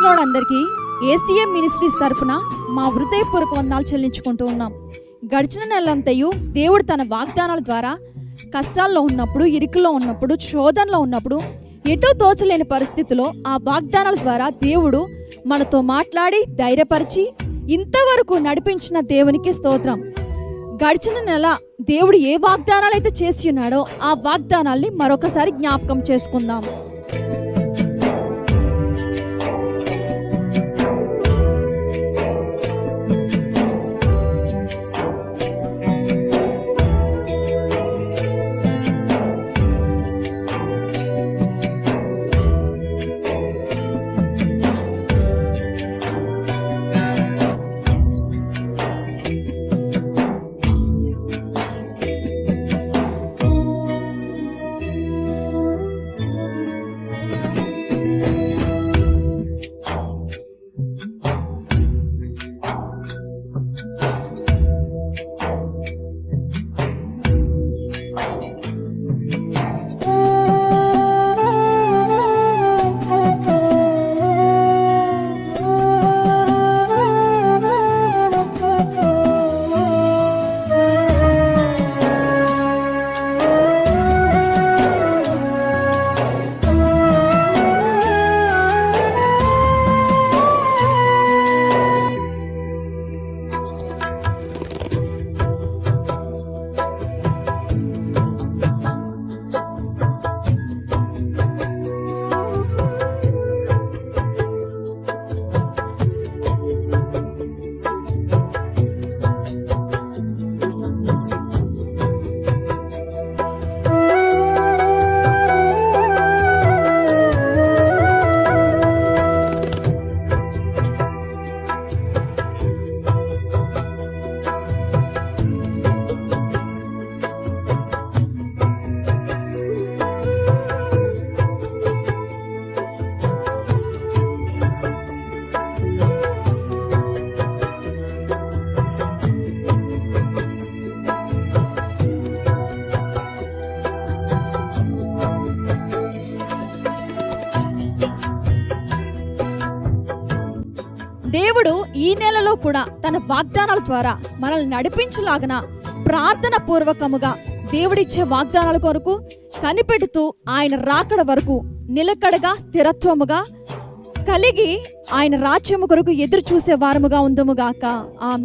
Lord అందరికీ ACM ministries తరఫున మా హృదయపూర్వక వందనాలు చెల్లించుకుంటూ ఉన్నాం. గడిచిన నెలంతయు దేవుడు తన వాగ్దానాల ద్వారా కష్టాల్లో ఉన్నప్పుడు, ఇరుకులో ఉన్నప్పుడు, శోధనలో ఉన్నప్పుడు, ఎటో తోచలేని పరిస్థితిలో ఆ వాగ్దానాల ద్వారా దేవుడు మనతో మాట్లాడి ధైర్యపరిచి ఇంతవరకు నడిపించిన దేవునికి స్తోత్రం. గడిచిన నెల దేవుడు ఏ వాగ్దానాలు అయితే చేసి ఉన్నాడో ఆ వాగ్దానాల్ని మరొకసారి జ్ఞాపకం చేసుకుందాం. దేవుడు ఈ నెలలో కూడా తన వాగ్దానాల ద్వారా మనల్ని నడిపించలాగన ప్రార్థన పూర్వకముగా దేవుడిచ్చే వాగ్దానాల కొరకు కనిపెడుతూ ఆయన రాకడ వరకు నిలకడగా స్థిరత్వముగా కలిగి ఆయన రాజ్యము కొరకు ఎదురు చూసే వారముగా ఉందముగాక. ఆమె.